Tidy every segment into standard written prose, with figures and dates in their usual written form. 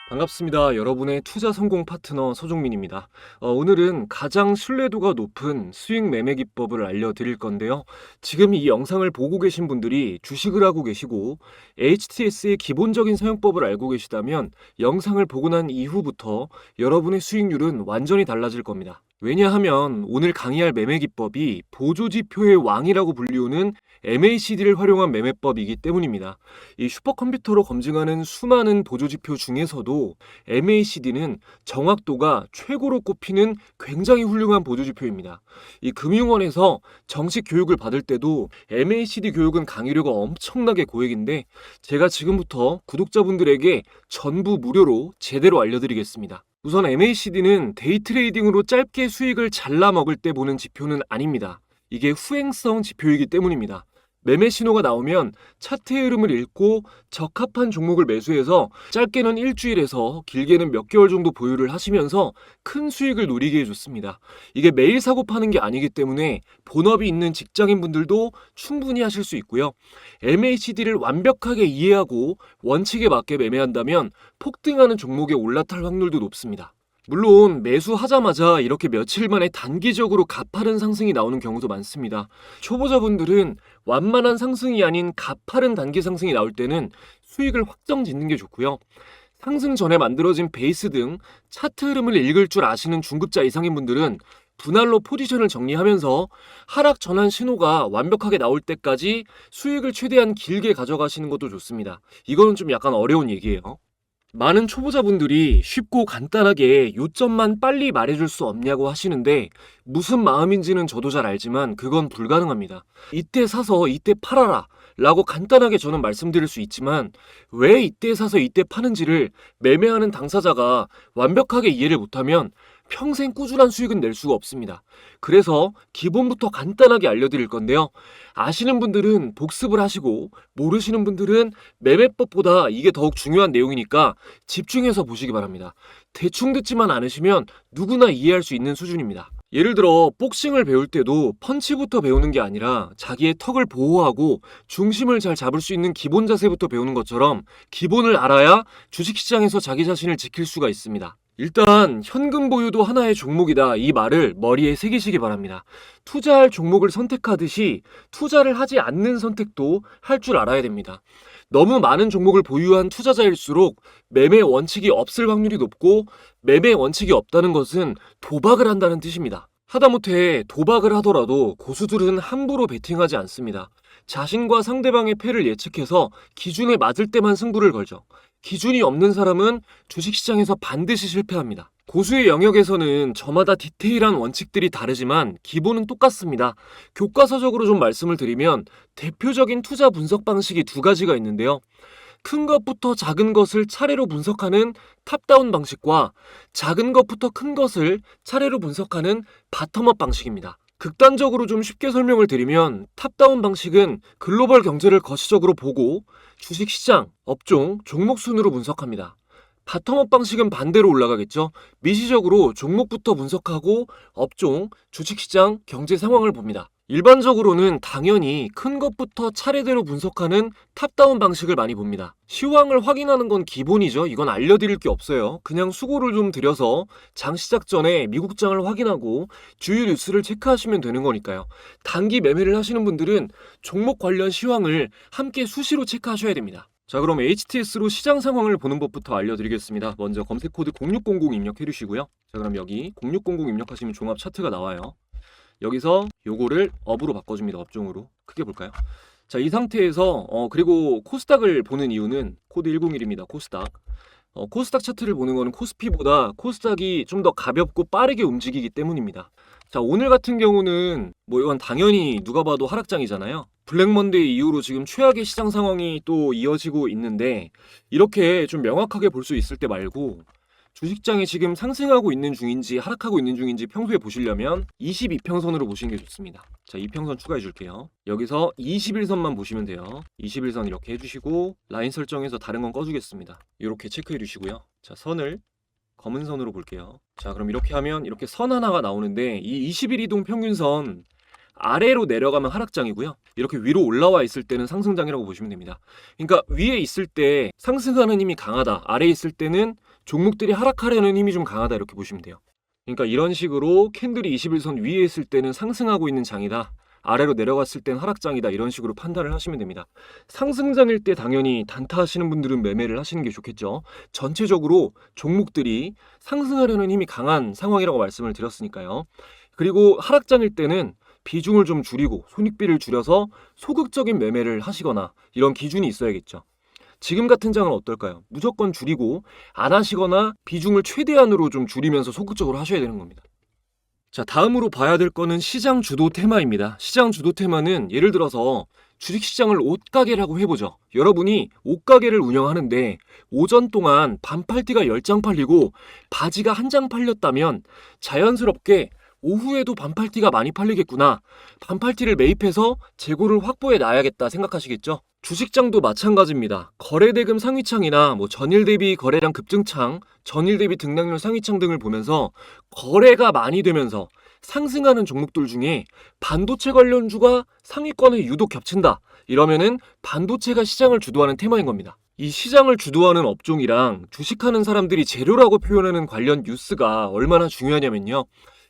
반갑습니다. 여러분의 투자 성공 파트너 서종민입니다. 오늘은 가장 신뢰도가 높은 수익 매매 기법을 알려드릴 건데요. 지금 이 영상을 보고 계신 분들이 주식을 하고 계시고 HTS의 기본적인 사용법을 알고 계시다면 영상을 보고 난 이후부터 여러분의 수익률은 완전히 달라질 겁니다. 왜냐하면 오늘 강의할 매매 기법이 보조지표의 왕이라고 불리우는 MACD를 활용한 매매법이기 때문입니다. 이 슈퍼컴퓨터로 검증하는 수많은 보조지표 중에서도 MACD는 정확도가 최고로 꼽히는 굉장히 훌륭한 보조지표입니다. 이 금융원에서 정식 교육을 받을 때도 MACD 교육은 강의료가 엄청나게 고액인데 제가 지금부터 구독자분들에게 전부 무료로 제대로 알려드리겠습니다. 우선 MACD는 데이 트레이딩으로 짧게 수익을 잘라 먹을 때 보는 지표는 아닙니다. 이게 후행성 지표이기 때문입니다. 매매 신호가 나오면 차트의 흐름을 읽고 적합한 종목을 매수해서 짧게는 일주일에서 길게는 몇 개월 정도 보유를 하시면서 큰 수익을 노리게 해줬습니다. 이게 매일 사고 파는 게 아니기 때문에 본업이 있는 직장인분들도 충분히 하실 수 있고요. MACD를 완벽하게 이해하고 원칙에 맞게 매매한다면 폭등하는 종목에 올라탈 확률도 높습니다. 물론 매수하자마자 이렇게 며칠 만에 단기적으로 가파른 상승이 나오는 경우도 많습니다. 초보자분들은 완만한 상승이 아닌 가파른 단기 상승이 나올 때는 수익을 확정 짓는 게 좋고요. 상승 전에 만들어진 베이스 등 차트 흐름을 읽을 줄 아시는 중급자 이상인 분들은 분할로 포지션을 정리하면서 하락 전환 신호가 완벽하게 나올 때까지 수익을 최대한 길게 가져가시는 것도 좋습니다. 이거는 좀 약간 어려운 얘기예요. 많은 초보자분들이 쉽고 간단하게 요점만 빨리 말해줄 수 없냐고 하시는데 무슨 마음인지는 저도 잘 알지만 그건 불가능합니다. 이때 사서 이때 팔아라 라고 간단하게 저는 말씀드릴 수 있지만 왜 이때 사서 이때 파는지를 매매하는 당사자가 완벽하게 이해를 못하면 평생 꾸준한 수익은 낼 수가 없습니다. 그래서 기본부터 간단하게 알려드릴 건데요. 아시는 분들은 복습을 하시고 모르시는 분들은 매매법보다 이게 더욱 중요한 내용이니까 집중해서 보시기 바랍니다. 대충 듣지만 않으시면 누구나 이해할 수 있는 수준입니다. 예를 들어 복싱을 배울 때도 펀치부터 배우는 게 아니라 자기의 턱을 보호하고 중심을 잘 잡을 수 있는 기본 자세부터 배우는 것처럼 기본을 알아야 주식시장에서 자기 자신을 지킬 수가 있습니다. 일단 현금 보유도 하나의 종목이다 이 말을 머리에 새기시기 바랍니다. 투자할 종목을 선택하듯이 투자를 하지 않는 선택도 할 줄 알아야 됩니다. 너무 많은 종목을 보유한 투자자일수록 매매 원칙이 없을 확률이 높고 매매 원칙이 없다는 것은 도박을 한다는 뜻입니다. 하다못해 도박을 하더라도 고수들은 함부로 베팅하지 않습니다. 자신과 상대방의 패를 예측해서 기준에 맞을 때만 승부를 걸죠. 기준이 없는 사람은 주식시장에서 반드시 실패합니다. 고수의 영역에서는 저마다 디테일한 원칙들이 다르지만 기본은 똑같습니다. 교과서적으로 좀 말씀을 드리면 대표적인 투자 분석 방식이 두 가지가 있는데요. 큰 것부터 작은 것을 차례로 분석하는 탑다운 방식과 작은 것부터 큰 것을 차례로 분석하는 바텀업 방식입니다. 극단적으로 좀 쉽게 설명을 드리면 탑다운 방식은 글로벌 경제를 거시적으로 보고 주식시장, 업종, 종목 순으로 분석합니다. 바텀업 방식은 반대로 올라가겠죠. 미시적으로 종목부터 분석하고 업종, 주식시장, 경제 상황을 봅니다. 일반적으로는 당연히 큰 것부터 차례대로 분석하는 탑다운 방식을 많이 봅니다. 시황을 확인하는 건 기본이죠. 이건 알려드릴 게 없어요. 그냥 수고를 좀 들여서 장 시작 전에 미국장을 확인하고 주요 뉴스를 체크하시면 되는 거니까요. 단기 매매를 하시는 분들은 종목 관련 시황을 함께 수시로 체크하셔야 됩니다. 자, 그럼 HTS로 시장 상황을 보는 법부터 알려드리겠습니다. 먼저 검색 코드 0600 입력해 주시고요. 자, 그럼 여기 0600 입력하시면 종합 차트가 나와요. 여기서 요거를 업으로 바꿔줍니다. 업종으로. 크게 볼까요? 자, 이 상태에서 그리고 코스닥을 보는 이유는 코드 101입니다. 코스닥. 코스닥 차트를 보는 거는 코스피보다 코스닥이 좀 더 가볍고 빠르게 움직이기 때문입니다. 자, 오늘 같은 경우는 뭐 이건 당연히 누가 봐도 하락장이잖아요. 블랙먼데이 이후로 지금 최악의 시장 상황이 또 이어지고 있는데 이렇게 좀 명확하게 볼 수 있을 때 말고 주식장이 지금 상승하고 있는 중인지 하락하고 있는 중인지 평소에 보시려면 22평선으로 보시는 게 좋습니다. 자, 2평선 추가해 줄게요. 여기서 21선만 보시면 돼요. 21선 이렇게 해주시고 라인 설정해서 다른 건 꺼주겠습니다. 이렇게 체크해 주시고요. 자, 선을 검은 선으로 볼게요. 자, 그럼 이렇게 하면 이렇게 선 하나가 나오는데 이 20일 이동 평균선 아래로 내려가면 하락장이고요. 이렇게 위로 올라와 있을 때는 상승장이라고 보시면 됩니다. 그러니까 위에 있을 때 상승하는 힘이 강하다. 아래에 있을 때는 종목들이 하락하려는 힘이 좀 강하다. 이렇게 보시면 돼요. 그러니까 이런 식으로 캔들이 21선 위에 있을 때는 상승하고 있는 장이다. 아래로 내려갔을 땐 하락장이다. 이런 식으로 판단을 하시면 됩니다. 상승장일 때 당연히 단타 하시는 분들은 매매를 하시는 게 좋겠죠. 전체적으로 종목들이 상승하려는 힘이 강한 상황이라고 말씀을 드렸으니까요. 그리고 하락장일 때는 비중을 좀 줄이고 손익비를 줄여서 소극적인 매매를 하시거나 이런 기준이 있어야겠죠. 지금 같은 장은 어떨까요? 무조건 줄이고 안 하시거나 비중을 최대한으로 좀 줄이면서 소극적으로 하셔야 되는 겁니다. 자, 다음으로 봐야 될 거는 시장 주도 테마입니다. 시장 주도 테마는 예를 들어서 주식시장을 옷가게라고 해보죠. 여러분이 옷가게를 운영하는데 오전 동안 반팔티가 10장 팔리고 바지가 1장 팔렸다면 자연스럽게 오후에도 반팔티가 많이 팔리겠구나. 반팔티를 매입해서 재고를 확보해 놔야겠다 생각하시겠죠? 주식장도 마찬가지입니다. 거래대금 상위창이나 전일 대비 거래량 급증창, 전일 대비 등락률 상위창 등을 보면서 거래가 많이 되면서 상승하는 종목들 중에 반도체 관련주가 상위권에 유독 겹친다. 이러면은 반도체가 시장을 주도하는 테마인 겁니다. 이 시장을 주도하는 업종이랑 주식하는 사람들이 재료라고 표현하는 관련 뉴스가 얼마나 중요하냐면요.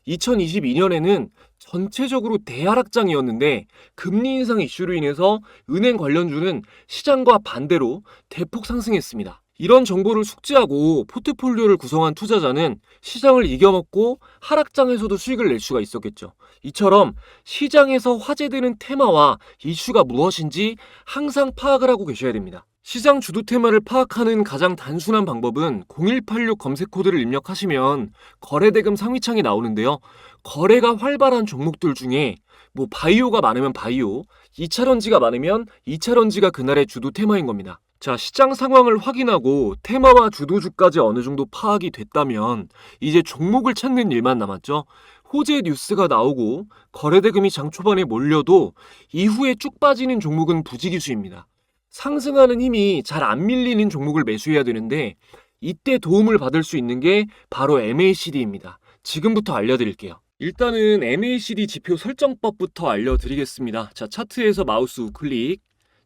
2022년에는 전체적으로 대하락장이었는데 금리 인상 이슈로 인해서 은행 관련주는 시장과 반대로 대폭 상승했습니다. 이런 정보를 숙지하고 포트폴리오를 구성한 투자자는 시장을 이겨먹고 하락장에서도 수익을 낼 수가 있었겠죠. 이처럼 시장에서 화제되는 테마와 이슈가 무엇인지 항상 파악을 하고 계셔야 됩니다. 시장 주도 테마를 파악하는 가장 단순한 방법은 0186 검색 코드를 입력하시면 거래대금 상위창이 나오는데요. 거래가 활발한 종목들 중에 바이오가 많으면 바이오, 2차전지가 많으면 2차전지가 그날의 주도 테마인 겁니다. 자, 시장 상황을 확인하고 테마와 주도주까지 어느 정도 파악이 됐다면 이제 종목을 찾는 일만 남았죠. 호재 뉴스가 나오고 거래대금이 장 초반에 몰려도 이후에 쭉 빠지는 종목은 부지기수입니다. 상승하는 힘이 잘 안 밀리는 종목을 매수해야 되는데 이때 도움을 받을 수 있는 게 바로 MACD입니다. 지금부터 알려드릴게요. 일단은 MACD 지표 설정법부터 알려드리겠습니다. 자, 차트에서 마우스 우클릭,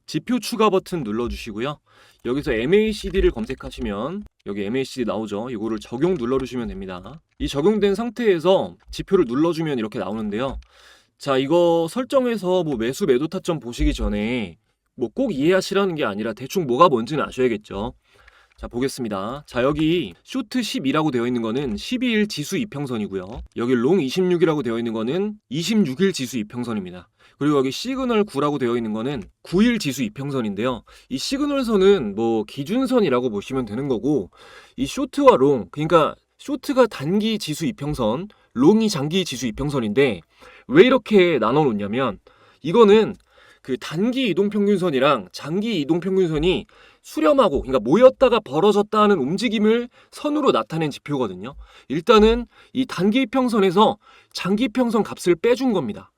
지표 추가 버튼 눌러주시고요. 여기서 MACD를 검색하시면 여기 MACD 나오죠. 이거를 적용 눌러주시면 됩니다. 이 적용된 상태에서 지표를 눌러주면 이렇게 나오는데요. 자, 이거 설정해서 매수 매도 타점 보시기 전에 꼭 이해하시라는 게 아니라 대충 뭐가 뭔지는 아셔야겠죠. 자, 보겠습니다. 자, 여기 쇼트 12라고 되어 있는 거는 12일 지수 이평선이고요. 여기 롱 26이라고 되어 있는 거는 26일 지수 이평선입니다. 그리고 여기 시그널 9라고 되어 있는 거는 9일 지수 이평선인데요. 이 시그널선은 기준선이라고 보시면 되는 거고, 이 쇼트와 롱, 그러니까 쇼트가 단기 지수 이평선, 롱이 장기 지수 이평선인데 왜 이렇게 나눠 놓냐면 이거는 그 단기 이동평균선이랑 장기 이동평균선이 수렴하고, 그러니까 모였다가 벌어졌다 하는 움직임을 선으로 나타낸 지표거든요. 일단은 이 단기 평선에서 장기 평선 값을 빼준 겁니다.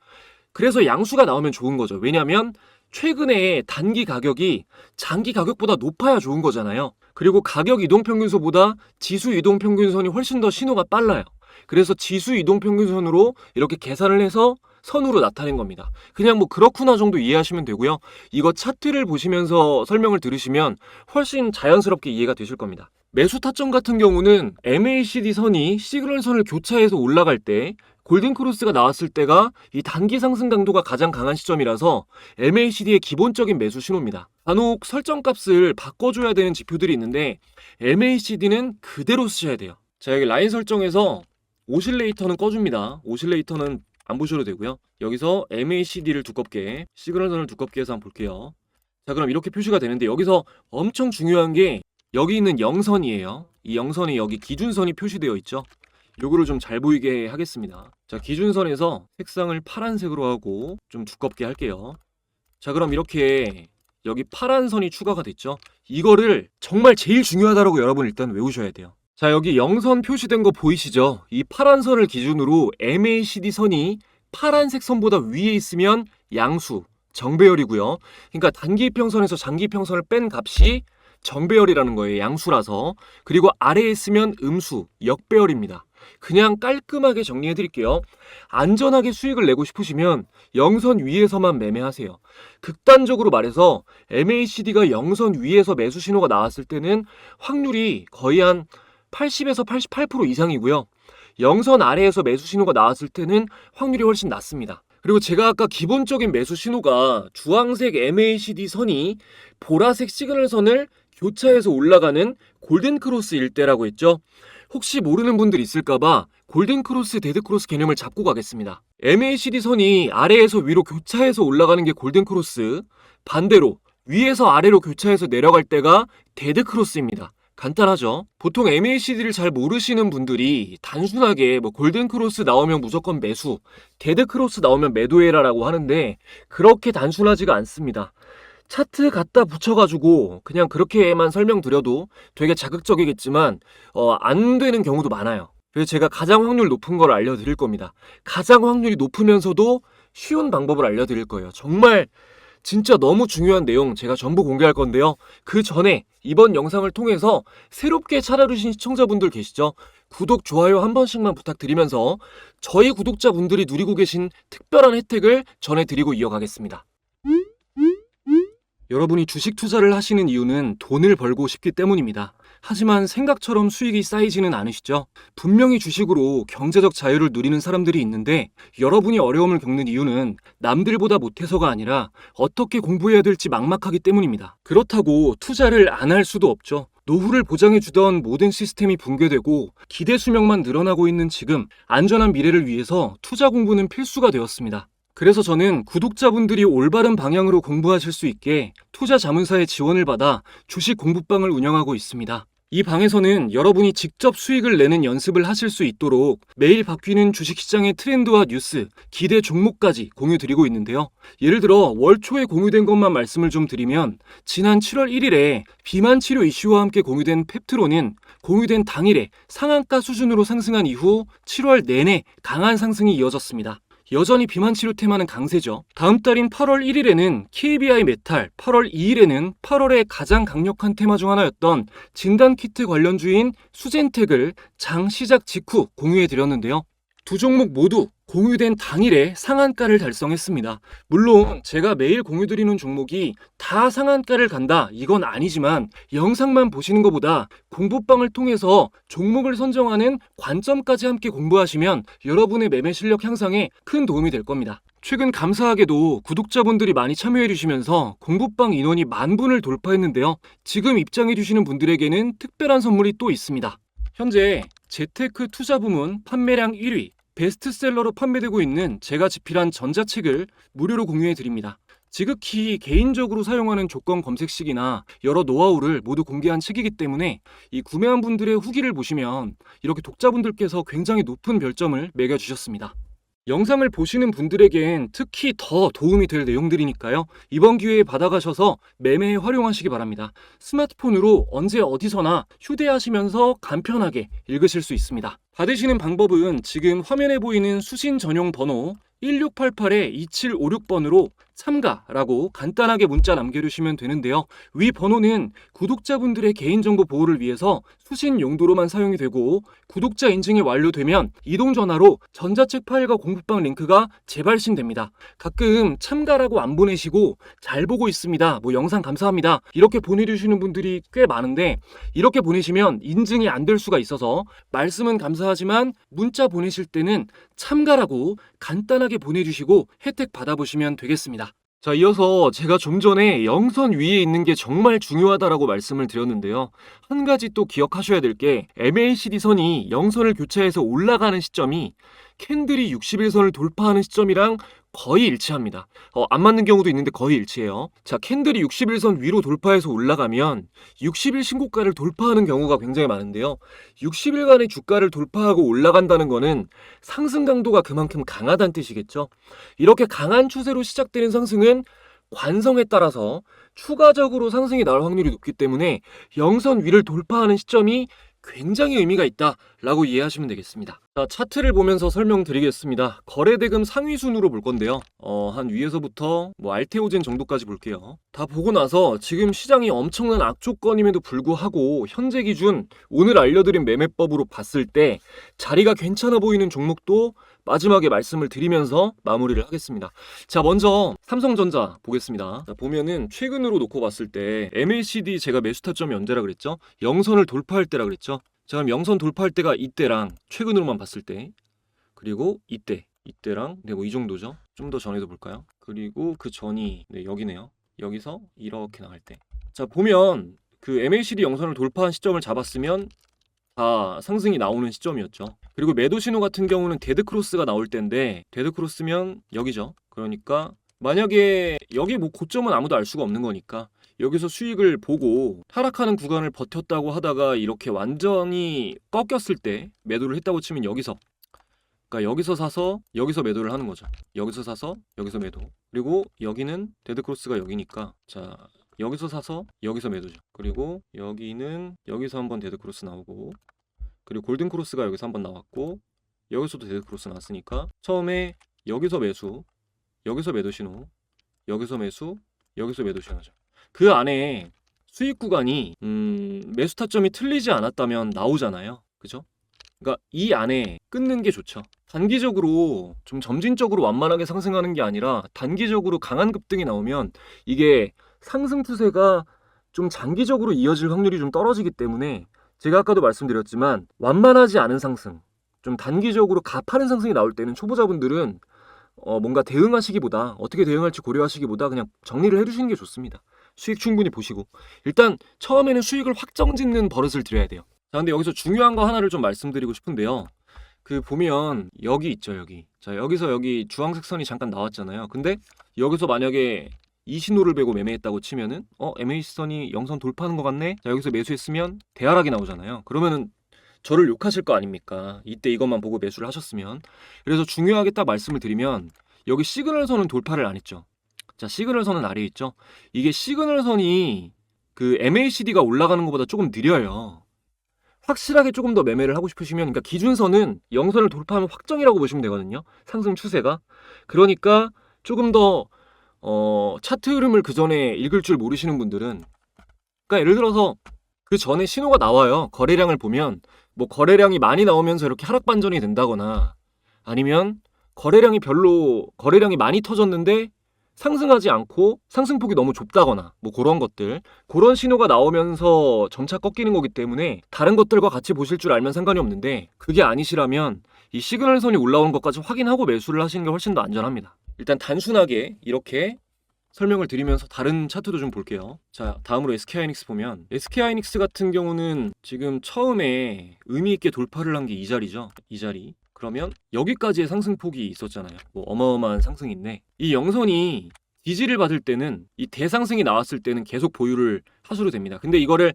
그래서 양수가 나오면 좋은 거죠. 왜냐하면 최근에 단기 가격이 장기 가격보다 높아야 좋은 거잖아요. 그리고 가격 이동평균선보다 지수 이동평균선이 훨씬 더 신호가 빨라요. 그래서 지수 이동평균선으로 이렇게 계산을 해서 선으로 나타낸 겁니다. 그냥 그렇구나 정도 이해하시면 되고요. 이거 차트를 보시면서 설명을 들으시면 훨씬 자연스럽게 이해가 되실 겁니다. 매수 타점 같은 경우는 MACD 선이 시그널 선을 교차해서 올라갈 때 골든크로스가 나왔을 때가 이 단기 상승 강도가 가장 강한 시점이라서 MACD의 기본적인 매수 신호입니다. 간혹 설정값을 바꿔줘야 되는 지표들이 있는데 MACD는 그대로 쓰셔야 돼요. 자, 여기 라인 설정에서 오실레이터는 꺼줍니다. 오실레이터는 안 보셔도 되고요. 여기서 MACD를 두껍게, 시그널선을 두껍게 해서 한번 볼게요. 자, 그럼 이렇게 표시가 되는데 여기서 엄청 중요한 게 여기 있는 0선이에요. 이 0선이 여기 기준선이 표시되어 있죠. 요거를 좀 잘 보이게 하겠습니다. 자, 기준선에서 색상을 파란색으로 하고 좀 두껍게 할게요. 자, 그럼 이렇게 여기 파란 선이 추가가 됐죠. 이거를 정말 제일 중요하다라고 여러분 일단 외우셔야 돼요. 자, 여기 0선 표시된 거 보이시죠? 이 파란 선을 기준으로 MACD 선이 파란색 선보다 위에 있으면 양수, 정배열이고요. 그러니까 단기 평선에서 장기 평선을 뺀 값이 정배열이라는 거예요. 양수라서. 그리고 아래에 있으면 음수, 역배열입니다. 그냥 깔끔하게 정리해 드릴게요. 안전하게 수익을 내고 싶으시면 영선 위에서만 매매하세요. 극단적으로 말해서 MACD가 영선 위에서 매수 신호가 나왔을 때는 확률이 거의 한 80에서 88% 이상이고요. 영선 아래에서 매수 신호가 나왔을 때는 확률이 훨씬 낮습니다. 그리고 제가 아까 기본적인 매수 신호가 주황색 MACD 선이 보라색 시그널 선을 교차해서 올라가는 골든크로스일 때라고 했죠. 혹시 모르는 분들 있을까봐 골든크로스, 데드크로스 개념을 잡고 가겠습니다. MACD 선이 아래에서 위로 교차해서 올라가는 게 골든크로스, 반대로 위에서 아래로 교차해서 내려갈 때가 데드크로스입니다. 간단하죠? 보통 MACD를 잘 모르시는 분들이 단순하게 골든크로스 나오면 무조건 매수, 데드크로스 나오면 매도해라라고 하는데 그렇게 단순하지가 않습니다. 차트 갖다 붙여가지고 그냥 그렇게만 설명드려도 되게 자극적이겠지만 안 되는 경우도 많아요. 그래서 제가 가장 확률 높은 걸 알려드릴 겁니다. 가장 확률이 높으면서도 쉬운 방법을 알려드릴 거예요. 정말 진짜 너무 중요한 내용 제가 전부 공개할 건데요. 그 전에 이번 영상을 통해서 새롭게 찾아주신 시청자분들 계시죠? 구독, 좋아요 한 번씩만 부탁드리면서 저희 구독자분들이 누리고 계신 특별한 혜택을 전해드리고 이어가겠습니다. 여러분이 주식 투자를 하시는 이유는 돈을 벌고 싶기 때문입니다. 하지만 생각처럼 수익이 쌓이지는 않으시죠? 분명히 주식으로 경제적 자유를 누리는 사람들이 있는데 여러분이 어려움을 겪는 이유는 남들보다 못해서가 아니라 어떻게 공부해야 될지 막막하기 때문입니다. 그렇다고 투자를 안 할 수도 없죠. 노후를 보장해주던 모든 시스템이 붕괴되고 기대 수명만 늘어나고 있는 지금 안전한 미래를 위해서 투자 공부는 필수가 되었습니다. 그래서 저는 구독자분들이 올바른 방향으로 공부하실 수 있게 투자자문사의 지원을 받아 주식 공부방을 운영하고 있습니다. 이 방에서는 여러분이 직접 수익을 내는 연습을 하실 수 있도록 매일 바뀌는 주식시장의 트렌드와 뉴스, 기대 종목까지 공유드리고 있는데요. 예를 들어 월 초에 공유된 것만 말씀을 좀 드리면 지난 7월 1일에 비만 치료 이슈와 함께 공유된 펩트론은 공유된 당일에 상한가 수준으로 상승한 이후 7월 내내 강한 상승이 이어졌습니다. 여전히 비만 치료 테마는 강세죠. 다음 달인 8월 1일에는 KBI 메탈, 8월 2일에는 8월의 가장 강력한 테마 중 하나였던 진단키트 관련주인 수젠텍을 장 시작 직후 공유해드렸는데요. 두 종목 모두 공유된 당일에 상한가를 달성했습니다. 물론 제가 매일 공유드리는 종목이 다 상한가를 간다 이건 아니지만 영상만 보시는 것보다 공부방을 통해서 종목을 선정하는 관점까지 함께 공부하시면 여러분의 매매 실력 향상에 큰 도움이 될 겁니다. 최근 감사하게도 구독자분들이 많이 참여해주시면서 공부방 인원이 10,000분을 돌파했는데요. 지금 입장해주시는 분들에게는 특별한 선물이 또 있습니다. 현재 재테크 투자 부문 판매량 1위, 베스트셀러로 판매되고 있는 제가 집필한 전자책을 무료로 공유해 드립니다. 지극히 개인적으로 사용하는 조건 검색식이나 여러 노하우를 모두 공개한 책이기 때문에 이 구매한 분들의 후기를 보시면 이렇게 독자분들께서 굉장히 높은 별점을 매겨주셨습니다. 영상을 보시는 분들에겐 특히 더 도움이 될 내용들이니까요. 이번 기회에 받아가셔서 매매에 활용하시기 바랍니다. 스마트폰으로 언제 어디서나 휴대하시면서 간편하게 읽으실 수 있습니다. 받으시는 방법은 지금 화면에 보이는 수신 전용 번호 1688-2756번으로 참가라고 간단하게 문자 남겨주시면 되는데요. 위 번호는 구독자분들의 개인정보 보호를 위해서 수신 용도로만 사용이 되고 구독자 인증이 완료되면 이동전화로 전자책 파일과 공부방 링크가 재발신됩니다. 가끔 참가라고 안 보내시고 잘 보고 있습니다. 영상 감사합니다. 이렇게 보내주시는 분들이 꽤 많은데 이렇게 보내시면 인증이 안 될 수가 있어서 말씀은 감사하지만 문자 보내실 때는 참가라고 간단하게 보내주시고 혜택 받아보시면 되겠습니다. 자, 이어서 제가 좀 전에 영선 위에 있는 게 정말 중요하다라고 말씀을 드렸는데요. 한 가지 또 기억하셔야 될 게 MACD 선이 영선을 교차해서 올라가는 시점이 캔들이 60일선을 돌파하는 시점이랑 거의 일치합니다. 안 맞는 경우도 있는데 거의 일치해요. 자, 캔들이 60일선 위로 돌파해서 올라가면 60일 신고가를 돌파하는 경우가 굉장히 많은데요. 60일간의 주가를 돌파하고 올라간다는 거는 상승 강도가 그만큼 강하다는 뜻이겠죠. 이렇게 강한 추세로 시작되는 상승은 관성에 따라서 추가적으로 상승이 나올 확률이 높기 때문에 영선 위를 돌파하는 시점이 굉장히 의미가 있다라고 이해하시면 되겠습니다. 자, 차트를 보면서 설명드리겠습니다. 거래대금 상위 순으로 볼 건데요. 한 위에서부터 뭐 알테오젠 정도까지 볼게요. 다 보고 나서 지금 시장이 엄청난 악조건임에도 불구하고 현재 기준 오늘 알려드린 매매법으로 봤을 때 자리가 괜찮아 보이는 종목도 마지막에 말씀을 드리면서 마무리를 하겠습니다. 자, 먼저 삼성전자 보겠습니다. 자, 보면은 최근으로 놓고 봤을 때 MACD 제가 매수 타점이 언제라 그랬죠? 영선을 돌파할 때라 그랬죠? 자, 그럼 영선 돌파할 때가 이때랑 최근으로만 봤을 때, 그리고 이때랑 네, 뭐 이 정도죠. 좀 더 전에도 볼까요? 그리고 그 전이 네, 여기네요. 여기서 이렇게 나갈 때. 자, 보면 그 MACD 영선을 돌파한 시점을 잡았으면 다 상승이 나오는 시점이었죠. 그리고 매도 신호 같은 경우는 데드크로스가 나올 때인데, 데드크로스면 여기죠. 그러니까 만약에 여기 뭐 고점은 아무도 알 수가 없는 거니까 여기서 수익을 보고 하락하는 구간을 버텼다고 하다가 이렇게 완전히 꺾였을 때 매도를 했다고 치면 여기서, 그러니까 여기서 사서 여기서 매도를 하는 거죠. 여기서 사서 여기서 매도. 그리고 여기는 데드크로스가 여기니까 자, 여기서 사서 여기서 매도죠. 그리고 여기는 여기서 한번 데드크로스 나오고, 그리고 골든크로스가 여기서 한번 나왔고, 여기서도 데드크로스 나왔으니까 처음에 여기서 매수, 여기서 매도 신호, 여기서 매수, 여기서 매도 신호죠. 그 안에 수익 구간이 매수 타점이 틀리지 않았다면 나오잖아요. 그죠? 그러니까 이 안에 끊는 게 좋죠. 단기적으로 좀 점진적으로 완만하게 상승하는 게 아니라 단기적으로 강한 급등이 나오면 이게 상승 추세가 좀 장기적으로 이어질 확률이 좀 떨어지기 때문에 제가 아까도 말씀드렸지만 완만하지 않은 상승, 좀 단기적으로 가파른 상승이 나올 때는 초보자분들은 뭔가 대응하시기보다 어떻게 대응할지 고려하시기보다 그냥 정리를 해주시는 게 좋습니다. 수익 충분히 보시고 일단 처음에는 수익을 확정 짓는 버릇을 들여야 돼요. 자, 근데 여기서 중요한 거 하나를 좀 말씀드리고 싶은데요. 그 보면 여기 있죠, 여기. 자, 여기서 여기 주황색 선이 잠깐 나왔잖아요. 근데 여기서 만약에 이 신호를 배고 매매했다고 치면은 MAC선이 영선 돌파하는 것 같네. 자, 여기서 매수했으면 대하락이 나오잖아요. 그러면은 저를 욕하실 거 아닙니까? 이때 이것만 보고 매수를 하셨으면. 그래서 중요하게 딱 말씀을 드리면 여기 시그널 선은 돌파를 안 했죠. 자, 시그널 선은 아래에 있죠. 이게 시그널 선이 그 MACD가 올라가는 것보다 조금 느려요. 확실하게 조금 더 매매를 하고 싶으시면, 그러니까 기준선은 영선을 돌파하면 확정이라고 보시면 되거든요. 상승 추세가. 그러니까 조금 더 차트 흐름을 그 전에 읽을 줄 모르시는 분들은, 그러니까 예를 들어서 그 전에 신호가 나와요. 거래량을 보면 뭐 거래량이 많이 나오면서 이렇게 하락 반전이 된다거나, 아니면 거래량이 많이 터졌는데 상승하지 않고 상승폭이 너무 좁다거나, 뭐 그런 것들, 그런 신호가 나오면서 점차 꺾이는 거기 때문에 다른 것들과 같이 보실 줄 알면 상관이 없는데, 그게 아니시라면 이 시그널선이 올라오는 것까지 확인하고 매수를 하시는 게 훨씬 더 안전합니다. 일단 단순하게 이렇게 설명을 드리면서 다른 차트도 좀 볼게요. 자, 다음으로 SK하이닉스 보면 SK하이닉스 같은 경우는 지금 처음에 의미 있게 돌파를 한 게 이 자리죠. 이 자리. 그러면 여기까지의 상승폭이 있었잖아요. 뭐 어마어마한 상승인데, 이 영선이 지지를 받을 때는, 이 대상승이 나왔을 때는 계속 보유를 하셔도 됩니다. 근데 이거를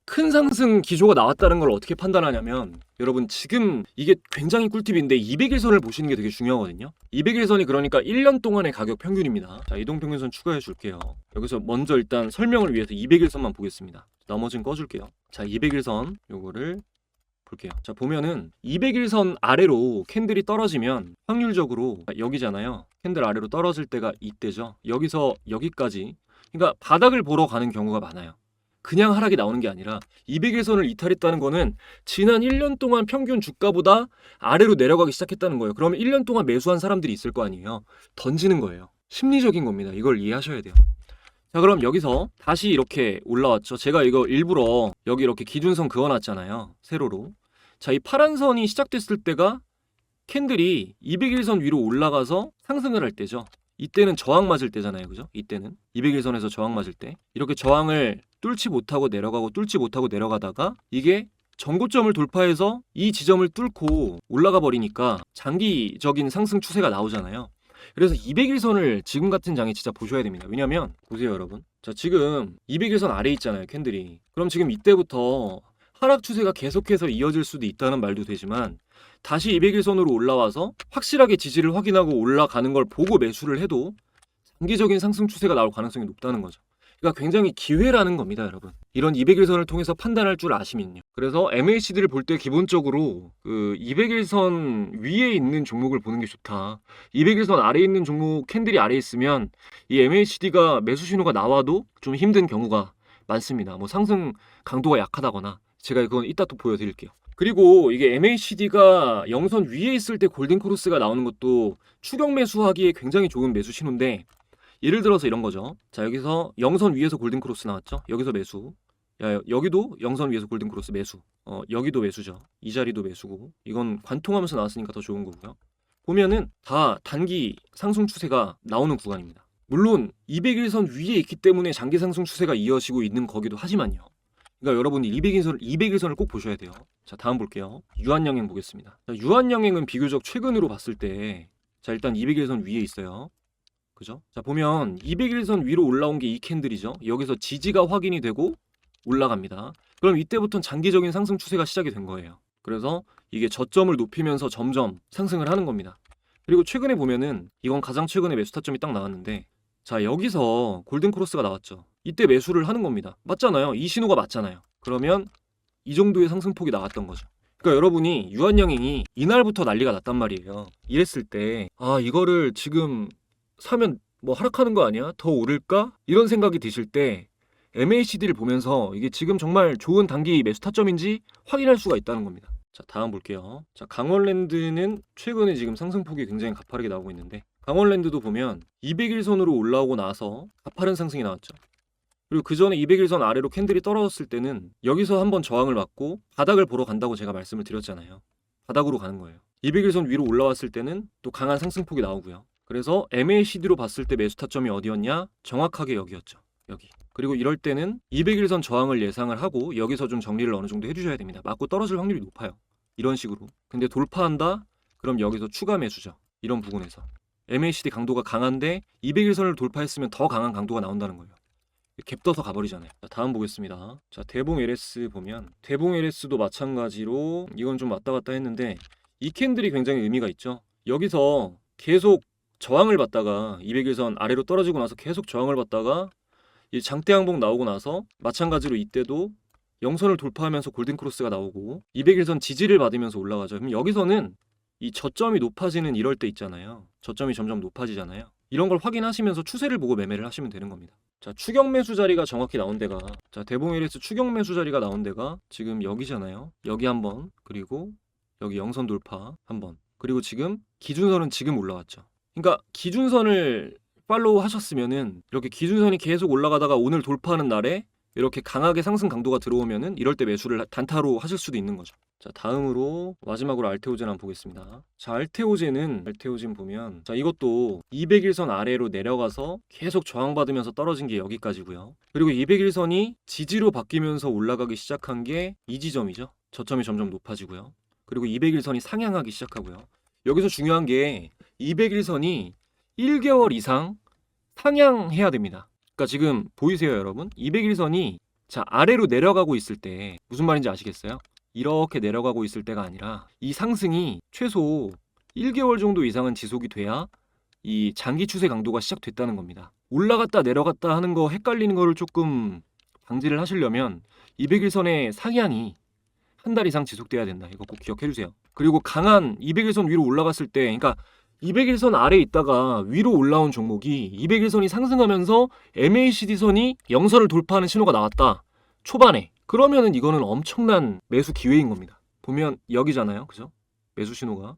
큰 상승 기조가 나왔다는 걸 어떻게 판단하냐면, 여러분 지금 이게 굉장히 꿀팁인데 200일선을 보시는 게 되게 중요하거든요. 200일선이 그러니까 1년 동안의 가격 평균입니다. 자, 이동평균선 추가해 줄게요. 여기서 먼저 일단 설명을 위해서 200일선만 보겠습니다. 나머지는 꺼줄게요. 자, 200일선 요거를 볼게요. 자, 보면은 200일선 아래로 캔들이 떨어지면 확률적으로 여기잖아요. 캔들 아래로 떨어질 때가 이때죠. 여기서 여기까지, 그러니까 바닥을 보러 가는 경우가 많아요. 그냥 하락이 나오는 게 아니라 200일선을 이탈했다는 거는 지난 1년 동안 평균 주가보다 아래로 내려가기 시작했다는 거예요. 그러면 1년 동안 매수한 사람들이 있을 거 아니에요. 던지는 거예요. 심리적인 겁니다. 이걸 이해하셔야 돼요. 자, 그럼 여기서 다시 이렇게 올라왔죠. 제가 이거 일부러 여기 이렇게 기준선 그어놨잖아요. 세로로. 자, 이 파란 선이 시작됐을 때가 캔들이 200일선 위로 올라가서 상승을 할 때죠. 이때는 저항 맞을 때잖아요. 그죠? 이때는 200일선에서 저항 맞을 때 이렇게 저항을 뚫지 못하고 내려가다가 이게 전고점을 돌파해서 이 지점을 뚫고 올라가 버리니까 장기적인 상승 추세가 나오잖아요. 그래서 200일선을 지금 같은 장에 진짜 보셔야 됩니다. 왜냐면 보세요, 여러분. 자, 지금 200일선 아래에 있잖아요, 캔들이. 그럼 지금 이때부터 하락 추세가 계속해서 이어질 수도 있다는 말도 되지만, 다시 200일선으로 올라와서 확실하게 지지를 확인하고 올라가는 걸 보고 매수를 해도 장기적인 상승 추세가 나올 가능성이 높다는 거죠. 그러니까 굉장히 기회라는 겁니다, 여러분. 이런 200일선을 통해서 판단할 줄 아시면요. 그래서 MACD를 볼 때 기본적으로 그 200일선 위에 있는 종목을 보는 게 좋다. 200일선 아래에 있는 종목 캔들이 아래에 있으면 이 MACD가 매수 신호가 나와도 좀 힘든 경우가 많습니다. 뭐 상승 강도가 약하다거나 제가 그건 이따 또 보여드릴게요. 그리고 이게 MACD가 영선 위에 있을 때 골든 크로스가 나오는 것도 추격 매수하기에 굉장히 좋은 매수 신호인데 예를 들어서 이런 거죠. 자, 여기서 영선 위에서 골든 크로스 나왔죠. 여기서 매수. 야, 여기도 영선 위에서 골든 크로스 매수. 여기도 매수죠. 이 자리도 매수고. 이건 관통하면서 나왔으니까 더 좋은 거고요. 보면은 다 단기 상승 추세가 나오는 구간입니다. 물론 200일선 위에 있기 때문에 장기 상승 추세가 이어지고 있는 거기도 하지만요. 그러니까 여러분이 200일선을 꼭 보셔야 돼요. 자, 다음 볼게요. 유한양행 보겠습니다. 자, 유한양행은 비교적 최근으로 봤을 때 자, 일단 200일선 위에 있어요. 그죠? 자, 보면 200일선 위로 올라온 게 이 캔들이죠. 여기서 지지가 확인이 되고 올라갑니다. 그럼 이때부터는 장기적인 상승 추세가 시작이 된 거예요. 그래서 이게 저점을 높이면서 점점 상승을 하는 겁니다. 그리고 최근에 보면은 이건 가장 최근에 매수 타점이 딱 나왔는데 자, 여기서 골든 크로스가 나왔죠. 이때 매수를 하는 겁니다. 맞잖아요. 이 신호가 맞잖아요. 그러면 이 정도의 상승폭이 나왔던 거죠. 그러니까 여러분이 유한양행이 이날부터 난리가 났단 말이에요. 이랬을 때 아, 이거를 지금 사면 뭐 하락하는 거 아니야? 더 오를까? 이런 생각이 드실 때 MACD를 보면서 이게 지금 정말 좋은 단기 매수 타점인지 확인할 수가 있다는 겁니다. 자, 다음 볼게요. 자, 강원랜드는 최근에 지금 상승폭이 굉장히 가파르게 나오고 있는데 강원랜드도 보면 200일선으로 올라오고 나서 가파른 상승이 나왔죠. 그리고 그 전에 200일선 아래로 캔들이 떨어졌을 때는 여기서 한번 저항을 맞고 바닥을 보러 간다고 제가 말씀을 드렸잖아요. 바닥으로 가는 거예요. 200일선 위로 올라왔을 때는 또 강한 상승폭이 나오고요. 그래서 MACD로 봤을 때 매수 타점이 어디였냐? 정확하게 여기였죠. 여기. 그리고 이럴 때는 200일선 저항을 예상을 하고 여기서 좀 정리를 어느 정도 해주셔야 됩니다. 맞고 떨어질 확률이 높아요. 이런 식으로. 근데 돌파한다? 그럼 여기서 추가 매수죠. 이런 부분에서. MACD 강도가 강한데 200일선을 돌파했으면 더 강한 강도가 나온다는 거예요. 갭 떠서 가버리잖아요. 자, 다음 보겠습니다. 자, 대봉 LS 보면 대봉 LS도 마찬가지로 이건 좀 왔다 갔다 했는데 이 캔들이 굉장히 의미가 있죠. 여기서 계속 저항을 받다가 200일선 아래로 떨어지고 나서 계속 저항을 받다가 이 장대 항복 나오고 나서 마찬가지로 이때도 영선을 돌파하면서 골든 크로스가 나오고 200일선 지지를 받으면서 올라가죠. 그럼 여기서는 이 저점이 높아지는 이럴 때 있잖아요. 저점이 점점 높아지잖아요. 이런 걸 확인하시면서 추세를 보고 매매를 하시면 되는 겁니다. 자, 추격 매수 자리가 정확히 나온 데가 자, 대봉 LS 추격 매수 자리가 나온 데가 지금 여기잖아요. 여기 한번 그리고 여기 영선 돌파 한번 그리고 지금 기준선은 지금 올라왔죠. 그러니까 기준선을 팔로우 하셨으면은 이렇게 기준선이 계속 올라가다가 오늘 돌파하는 날에 이렇게 강하게 상승 강도가 들어오면은 이럴 때 매수를 단타로 하실 수도 있는 거죠. 자, 다음으로 마지막으로 알테오젠 한번 보겠습니다. 자, 알테오젠 보면 자, 이것도 200일선 아래로 내려가서 계속 저항받으면서 떨어진 게 여기까지고요. 그리고 200일선이 지지로 바뀌면서 올라가기 시작한 게 이 지점이죠. 저점이 점점 높아지고요. 그리고 200일선이 상향하기 시작하고요. 여기서 중요한 게 200일선이 1개월 이상 상향해야 됩니다. 그러니까 지금 보이세요, 여러분? 200일선이 자, 아래로 내려가고 있을 때 무슨 말인지 아시겠어요? 이렇게 내려가고 있을 때가 아니라 이 상승이 최소 1개월 정도 이상은 지속이 돼야 이 장기 추세 강도가 시작됐다는 겁니다. 올라갔다 내려갔다 하는 거 헷갈리는 거를 조금 방지를 하시려면 200일선의 상향이 한 달 이상 지속돼야 된다. 이거 꼭 기억해 주세요. 그리고 강한 200일선 위로 올라갔을 때 그러니까 200일선 아래에 있다가 위로 올라온 종목이 200일선이 상승하면서 MACD선이 영선을 돌파하는 신호가 나왔다. 초반에. 그러면은 이거는 엄청난 매수 기회인 겁니다. 보면 여기잖아요. 그죠? 매수 신호가.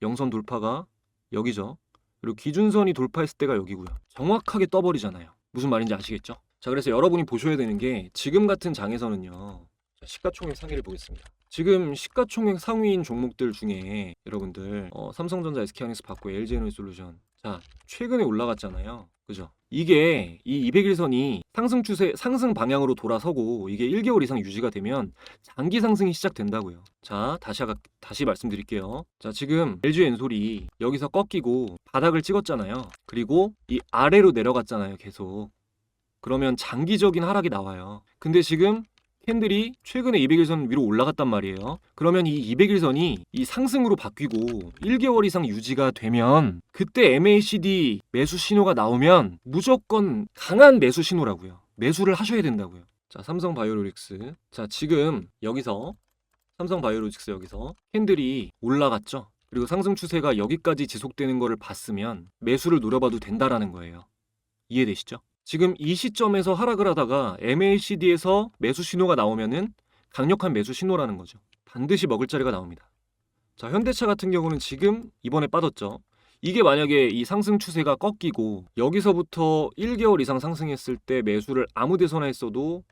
영선 돌파가 여기죠. 그리고 기준선이 돌파했을 때가 여기고요. 정확하게 떠버리잖아요. 무슨 말인지 아시겠죠? 자, 그래서 여러분이 보셔야 되는 게 지금 같은 장에서는요. 자, 시가총액 상위를 보겠습니다. 지금 시가총액 상위인 종목들 중에 여러분들 삼성전자, SK하이닉스 받고 LG에너지솔루션 자, 최근에 올라갔잖아요. 그죠? 이게 이 200일선이 상승 추세, 상승 방향으로 돌아서고 이게 1개월 이상 유지가 되면 장기 상승이 시작된다고요. 자, 다시 말씀드릴게요. 자, 지금 LG엔솔이 여기서 꺾이고 바닥을 찍었잖아요. 그리고 이 아래로 내려갔잖아요. 계속. 그러면 장기적인 하락이 나와요. 근데 지금 캔들이 최근에 200일선 위로 올라갔단 말이에요. 그러면 이 200일선이 이 상승으로 바뀌고 1개월 이상 유지가 되면 그때 MACD 매수 신호가 나오면 무조건 강한 매수 신호라고요. 매수를 하셔야 된다고요. 자, 삼성바이오로직스. 자, 지금 여기서 삼성바이오로직스 여기서 캔들이 올라갔죠. 그리고 상승 추세가 여기까지 지속되는 거를 봤으면 매수를 노려봐도 된다라는 거예요. 이해되시죠? 지금 이 시점에서 하락을 하다가 MACD에서 매수 신호가 나오면은 강력한 매수 신호라는 거죠. 반드시 먹을 자리가 나옵니다. 자, 현대차 같은 경우는 지금 이번에 빠졌죠. 이게 만약에 이 상승 추세가 꺾이고 여기서부터 1개월 이상 상승했을 때 매수를 아무 데서나 했어도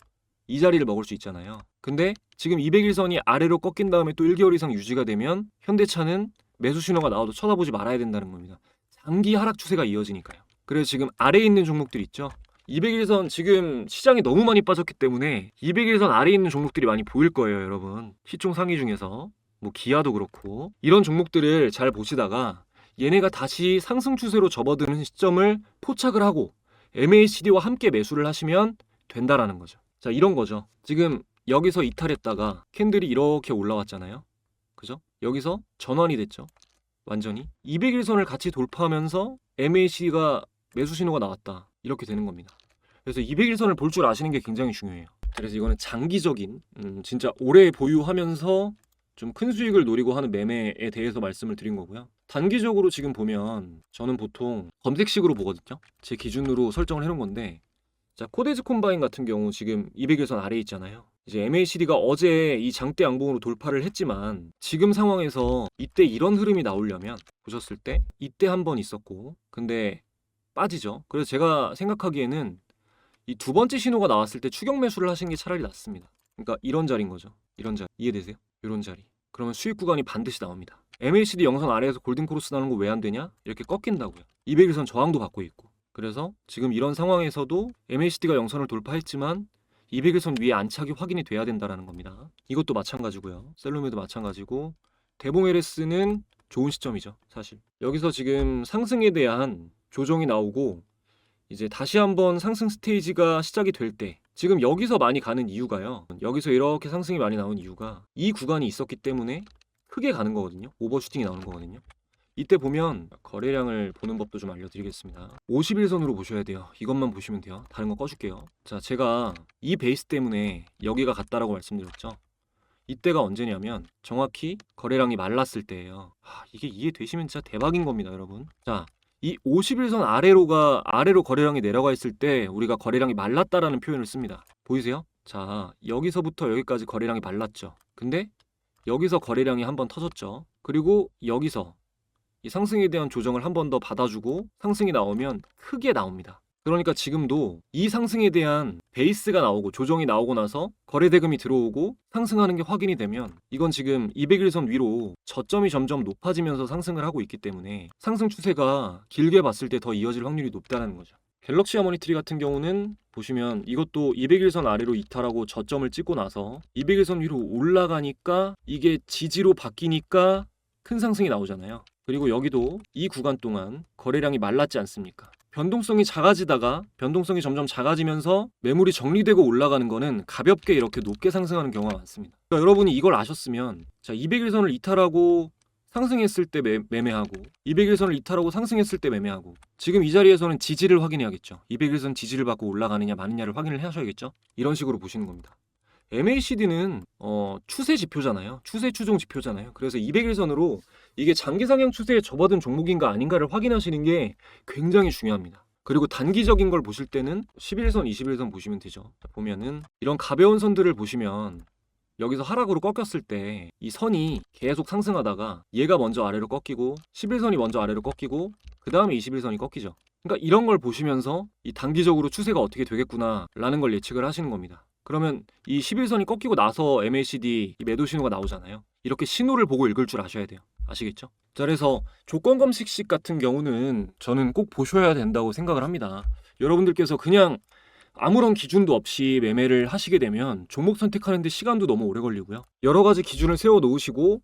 이 자리를 먹을 수 있잖아요. 근데 지금 200일선이 아래로 꺾인 다음에 또 1개월 이상 유지가 되면 현대차는 매수 신호가 나와도 쳐다보지 말아야 된다는 겁니다. 장기 하락 추세가 이어지니까요. 그래서 지금 아래에 있는 종목들 있죠. 200일선 지금 시장이 너무 많이 빠졌기 때문에 200일선 아래에 있는 종목들이 많이 보일 거예요, 여러분. 시총 상위 중에서 뭐 기아도 그렇고 이런 종목들을 잘 보시다가 얘네가 다시 상승 추세로 접어드는 시점을 포착을 하고 MACD와 함께 매수를 하시면 된다라는 거죠. 자, 이런 거죠. 지금 여기서 이탈했다가 캔들이 이렇게 올라왔잖아요. 그죠? 여기서 전환이 됐죠. 완전히 200일선을 같이 돌파하면서 MACD가 매수 신호가 나왔다. 이렇게 되는 겁니다. 그래서 200일선을 볼 줄 아시는 게 굉장히 중요해요. 그래서 이거는 장기적인 진짜 오래 보유하면서 좀 큰 수익을 노리고 하는 매매에 대해서 말씀을 드린 거고요. 단기적으로 지금 보면 저는 보통 검색식으로 보거든요. 제 기준으로 설정을 해놓은 건데, 자, 코데즈 콤바인 같은 경우 지금 200일선 아래에 있잖아요. 이제 MACD가 어제 이 장대 양봉으로 돌파를 했지만 지금 상황에서 이때 이런 흐름이 나오려면 보셨을 때 이때 한 번 있었고 근데 빠지죠. 그래서 제가 생각하기에는 이 두 번째 신호가 나왔을 때 추격 매수를 하시는 게 차라리 낫습니다. 그러니까 이런 자리인 거죠. 이런 자리. 이해되세요? 이런 자리. 그러면 수익 구간이 반드시 나옵니다. MACD 영선 아래에서 골든 크로스 나는 거 왜 안 되냐? 이렇게 꺾인다고요. 200일선 저항도 받고 있고. 그래서 지금 이런 상황에서도 MACD가 영선을 돌파했지만 200일선 위에 안착이 확인이 돼야 된다는 겁니다. 이것도 마찬가지고요. 셀로메도 마찬가지고 대봉 LS는 좋은 시점이죠. 사실 여기서 지금 상승에 대한 조정이 나오고 이제 다시 한번 상승 스테이지가 시작이 될 때 지금 여기서 많이 가는 이유가요. 여기서 이렇게 상승이 많이 나온 이유가 이 구간이 있었기 때문에 크게 가는 거거든요. 오버슈팅이 나오는 거거든요. 이때 보면 거래량을 보는 법도 좀 알려드리겠습니다. 51선으로 보셔야 돼요. 이것만 보시면 돼요. 다른 거 꺼줄게요. 자, 제가 이 베이스 때문에 여기가 같다라고 말씀드렸죠. 이때가 언제냐면 정확히 거래량이 말랐을 때예요. 이게 이해되시면 진짜 대박인 겁니다, 여러분. 자, 이 51선 아래로 거래량이 내려가 있을 때 우리가 거래량이 말랐다라는 표현을 씁니다. 보이세요? 자, 여기서부터 여기까지 거래량이 말랐죠. 근데 여기서 거래량이 한번 터졌죠. 그리고 여기서 이 상승에 대한 조정을 한 번 더 받아주고 상승이 나오면 크게 나옵니다. 그러니까 지금도 이 상승에 대한 베이스가 나오고 조정이 나오고 나서 거래대금이 들어오고 상승하는 게 확인이 되면 이건 지금 200일선 위로 저점이 점점 높아지면서 상승을 하고 있기 때문에 상승 추세가 길게 봤을 때 더 이어질 확률이 높다는 거죠. 갤럭시 하모니트리 같은 경우는 보시면 이것도 200일선 아래로 이탈하고 저점을 찍고 나서 200일선 위로 올라가니까 이게 지지로 바뀌니까 큰 상승이 나오잖아요. 그리고 여기도 이 구간 동안 거래량이 말랐지 않습니까? 변동성이 작아지다가 변동성이 점점 작아지면서 매물이 정리되고 올라가는 거는 가볍게 이렇게 높게 상승하는 경우가 많습니다. 그러니까 여러분이 이걸 아셨으면 자, 200일선을 이탈하고 상승했을 때 매매하고 200일선을 이탈하고 상승했을 때 매매하고 지금 이 자리에서는 지지를 확인해야겠죠. 200일선 지지를 받고 올라가느냐 마느냐를 확인을 하셔야겠죠. 이런 식으로 보시는 겁니다. MACD는 추세 지표잖아요. 추세 추종 지표잖아요. 그래서 200일선으로 이게 장기 상향 추세에 접어든 종목인가 아닌가를 확인하시는 게 굉장히 중요합니다. 그리고 단기적인 걸 보실 때는 11선, 21선 보시면 되죠. 보면은 이런 가벼운 선들을 보시면 여기서 하락으로 꺾였을 때 이 선이 계속 상승하다가 얘가 먼저 아래로 꺾이고 11선이 먼저 아래로 꺾이고 그 다음에 21선이 꺾이죠. 그러니까 이런 걸 보시면서 이 단기적으로 추세가 어떻게 되겠구나라는 걸 예측을 하시는 겁니다. 그러면 이 11선이 꺾이고 나서 MACD 매도 신호가 나오잖아요. 이렇게 신호를 보고 읽을 줄 아셔야 돼요. 아시겠죠? 자, 그래서 조건 검색식 같은 경우는 저는 꼭 보셔야 된다고 생각을 합니다. 여러분들께서 그냥 아무런 기준도 없이 매매를 하시게 되면 종목 선택하는데 시간도 너무 오래 걸리고요. 여러 가지 기준을 세워 놓으시고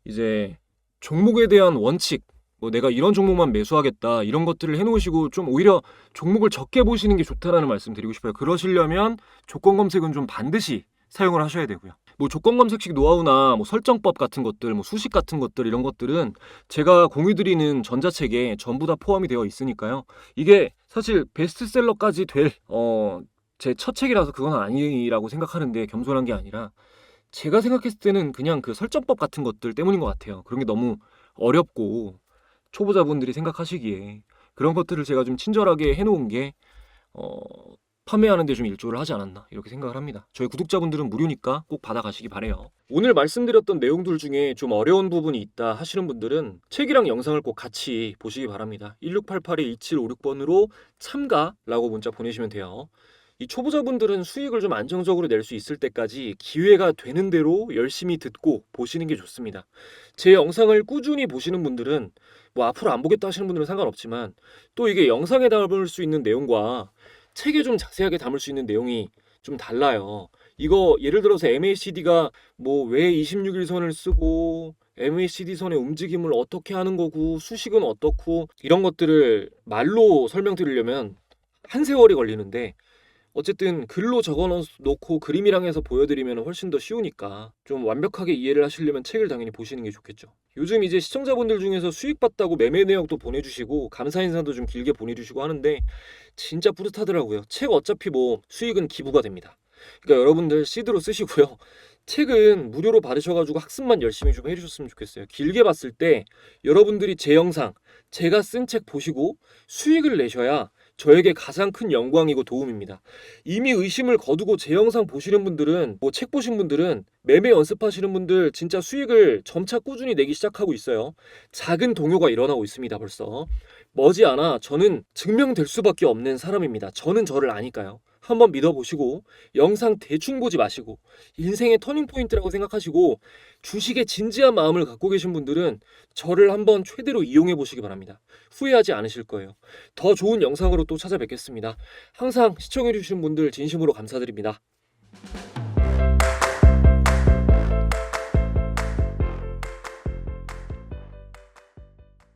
이제 종목에 대한 원칙, 뭐 내가 이런 종목만 매수하겠다 이런 것들을 해놓으시고 좀 오히려 종목을 적게 보시는 게 좋다라는 말씀 드리고 싶어요. 그러시려면 조건 검색은 좀 반드시 사용을 하셔야 되고요. 뭐 조건 검색식 노하우나 뭐 설정법 같은 것들, 뭐 수식 같은 것들 이런 것들은 제가 공유드리는 전자책에 전부 다 포함이 되어 있으니까요. 이게 사실 베스트셀러까지 될 제 첫 책이라서 그건 아니라고 생각하는데 겸손한 게 아니라 제가 생각했을 때는 그냥 그 설정법 같은 것들 때문인 것 같아요. 그런 게 너무 어렵고 초보자분들이 생각하시기에 그런 것들을 제가 좀 친절하게 해놓은 게 어, 판매하는 데 좀 일조를 하지 않았나 이렇게 생각을 합니다. 저희 구독자분들은 무료니까 꼭 받아가시기 바래요. 오늘 말씀드렸던 내용들 중에 좀 어려운 부분이 있다 하시는 분들은 책이랑 영상을 꼭 같이 보시기 바랍니다. 1688-2756번으로 참가라고 문자 보내시면 돼요. 이 초보자분들은 수익을 좀 안정적으로 낼 수 있을 때까지 기회가 되는 대로 열심히 듣고 보시는 게 좋습니다. 제 영상을 꾸준히 보시는 분들은 뭐 앞으로 안 보겠다 하시는 분들은 상관없지만 또 이게 영상에 담을 수 있는 내용과 책에 좀 자세하게 담을 수 있는 내용이 좀 달라요. 이거 예를 들어서 MACD가 뭐 왜 26일 선을 쓰고 MACD 선의 움직임을 어떻게 하는 거고 수식은 어떻고 이런 것들을 말로 설명드리려면 한 세월이 걸리는데 어쨌든 글로 적어 놓고 그림이랑 해서 보여드리면 훨씬 더 쉬우니까 좀 완벽하게 이해를 하시려면 책을 당연히 보시는 게 좋겠죠. 요즘 이제 시청자분들 중에서 수익 봤다고 매매 내역도 보내주시고 감사 인사도 좀 길게 보내주시고 하는데 진짜 뿌듯하더라고요. 책 어차피 뭐 수익은 기부가 됩니다. 그러니까 여러분들 시드로 쓰시고요. 책은 무료로 받으셔가지고 학습만 열심히 좀 해주셨으면 좋겠어요. 길게 봤을 때 여러분들이 제 영상, 제가 쓴 책 보시고 수익을 내셔야 저에게 가장 큰 영광이고 도움입니다. 이미 의심을 거두고 제 영상 보시는 분들은 뭐 책 보신 분들은 매매 연습하시는 분들 진짜 수익을 점차 꾸준히 내기 시작하고 있어요. 작은 동요가 일어나고 있습니다. 벌써 머지않아 저는 증명될 수밖에 없는 사람입니다. 저는 저를 아니까요. 한번 믿어보시고 영상 대충 보지 마시고 인생의 터닝포인트라고 생각하시고 주식에 진지한 마음을 갖고 계신 분들은 저를 한번 최대로 이용해 보시기 바랍니다. 후회하지 않으실 거예요. 더 좋은 영상으로 또 찾아뵙겠습니다. 항상 시청해 주시는 분들 진심으로 감사드립니다.